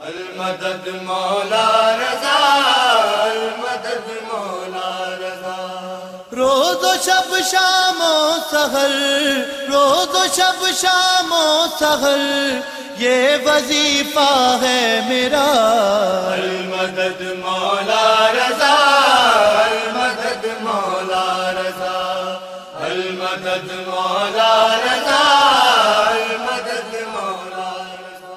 المدد مولا رضا، المدد مولا رضا. روز و شب شام و سحر، روز و شب شام و سحر یہ وظیفہ ہے میرا. المدد مولا رضا، المدد مولا رضا، المدد مولا رضا، المدد مولا رضا.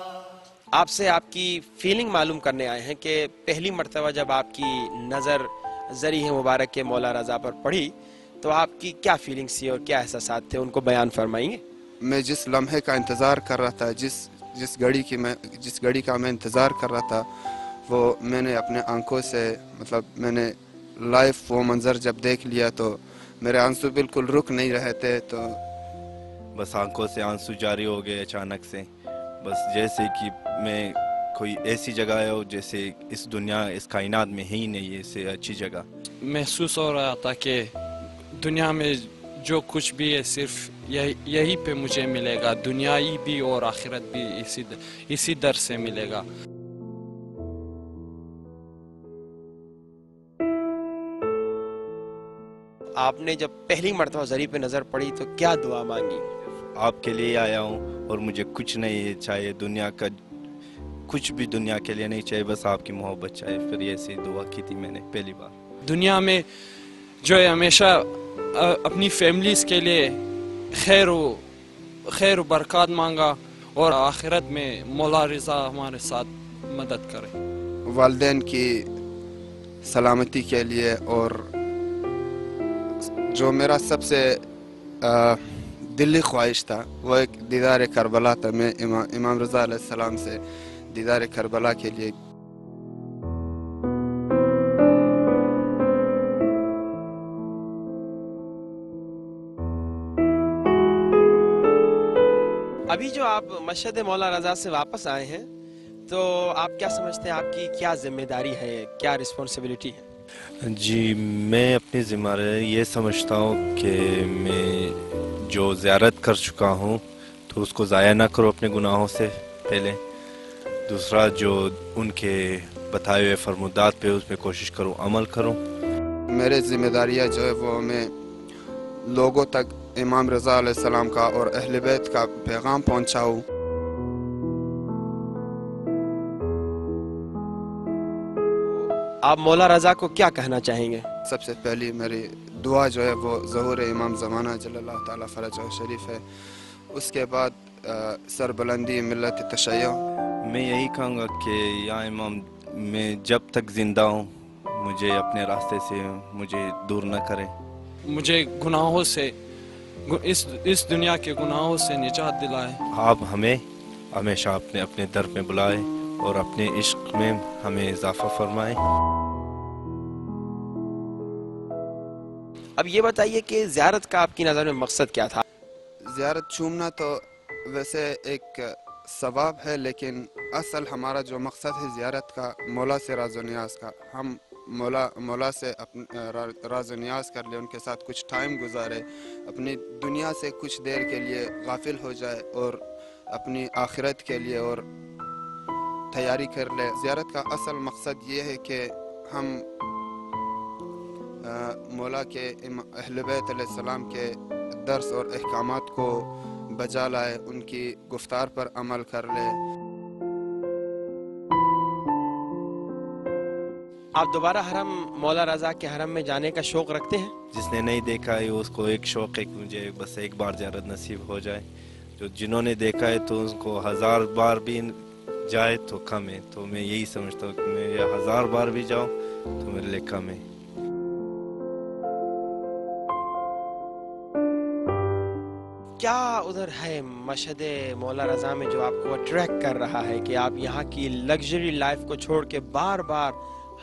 آپ سے آپ کی فیلنگ معلوم کرنے آئے ہیں کہ پہلی مرتبہ جب آپ کی نظر ذریعہ مبارک کے مولا رضا پر پڑھی تو آپ کی کیا فیلنگس تھی اور کیا احساسات تھے، ان کو بیان فرمائیں گے؟ میں جس لمحے کا انتظار کر رہا تھا، جس گھڑی کا میں انتظار کر رہا تھا، وہ میں نے اپنے آنکھوں سے میں نے لائف وہ منظر جب دیکھ لیا تو میرے آنسو بالکل رک نہیں رہے تھے. تو بس آنکھوں سے آنسو جاری ہو گئے اچانک سے، بس جیسے کہ میں کوئی ایسی جگہ ہے جیسے اس دنیا اس کائنات میں ہی نہیں ہے اس سے اچھی جگہ. محسوس ہو رہا تھا کہ دنیا میں جو کچھ بھی ہے صرف یہی پہ مجھے ملے گا، دنیائی بھی اور آخرت بھی اسی در سے ملے گا. آپ نے جب پہلی مرتبہ ذریعہ پہ نظر پڑی تو کیا دعا مانگی؟ آپ کے لیے آیا ہوں اور مجھے کچھ نہیں چاہیے دنیا کا، کچھ بھی دنیا کے لیے نہیں چاہیے، بس آپ کی محبت چاہیے. پھر ایسی دعا کی تھی میں نے پہلی بار. دنیا میں جو ہے ہمیشہ اپنی فیملیز کے لیے خیر و برکات مانگا اور آخرت میں مولا رضا ہمارے ساتھ مدد کرے. والدین کی سلامتی کے لیے، اور جو میرا سب سے دلی خواہش تھا وہ ایک دیدار کربلا تھا. میں امام رضا علیہ السلام سے دیدار کربلا کے لیے. ابھی جو آپ مشہد مولا رضا سے واپس آئے ہیں تو آپ کیا سمجھتے ہیں، آپ کی کیا ذمہ داری ہے، کیا رسپانسبلٹی ہے؟ جی، میں اپنی ذمہ داری یہ سمجھتا ہوں کہ میں جو زیارت کر چکا ہوں تو اس کو ضائع نہ کرو اپنے گناہوں سے پہلے. دوسرا جو ان کے بتائے ہوئے فرمودات پہ اس پہ کوشش کروں، عمل کروں. میرے ذمہ داریاں جو ہے وہ میں لوگوں تک امام رضا علیہ السلام کا اور اہل بیت کا پیغام پہنچاؤں. آپ مولا رضا کو کیا کہنا چاہیں گے؟ سب سے پہلی میری دعا جو ہے وہ ظہور امام زمانہ جل اللہ تعالیٰ فرجہ شریف ہے. اس کے بعد سربلندی ملت تشیع. میں یہی کہوں گا کہ یا امام، میں جب تک زندہ ہوں مجھے اپنے راستے سے مجھے دور نہ کریں. مجھے گناہوں سے، اس دنیا کے گناہوں سے نجات دلائے. آپ ہمیں ہمیشہ اپنے در میں بلائیں اور اپنے عشق میں ہمیں اضافہ فرمائیں. اب یہ بتائیے کہ زیارت کا آپ کی نظر میں مقصد کیا تھا؟ زیارت چومنا تو ویسے ایک ثواب ہے، لیکن اصل ہمارا جو مقصد ہے زیارت کا، مولا سے راز و نیاز کا. ہم مولا سے راز و نیاز کر لیں، ان کے ساتھ کچھ ٹائم گزارے، اپنی دنیا سے کچھ دیر کے لیے غافل ہو جائے اور اپنی آخرت کے لیے اور تیاری کر لے. زیارت کا اصل مقصد یہ ہے کہ ہم مولا کے اہل بیت علیہ السلام کے درس اور احکامات کو بجا لائے، ان کی گفتار پر عمل کر لے. آپ دوبارہ حرم مولا رضا کے حرم میں جانے کا شوق رکھتے ہیں؟ جس نے نہیں دیکھا ہے اس کو ایک شوق ہے کہ مجھے بس ایک بار زیارت نصیب ہو جائے. جنہوں نے دیکھا ہے تو اس کو 1000 بار بھی جائے تو کم ہے. تو میں یہی سمجھتا ہوں کہ میں 1000 بار بھی جاؤں تو میرے لیے کم ہے. کیا ادھر ہے مشہد مولا رضا میں جو آپ کو اٹریکٹ کر رہا ہے کہ آپ یہاں کی لگژری لائف کو چھوڑ کے بار بار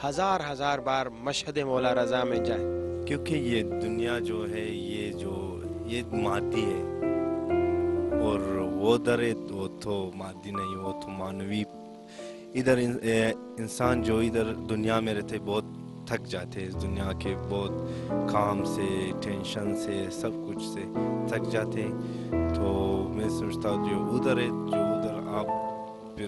ہزار بار مشہد مولا رضا میں جائیں؟ کیونکہ یہ دنیا جو ہے یہ مادی ہے، اور وہ در وہ تو مادی نہیں، وہ تو معنوی. ادھر انسان جو ادھر دنیا میں رہتے بہت تھک جاتے ہیں، اس دنیا کے بہت کام سے، ٹینشن سے، سب کچھ سے تھک جاتے ہیں. تو میں سمجھتا ہوں جو ادھر ہے، جو ادھر آپ پھر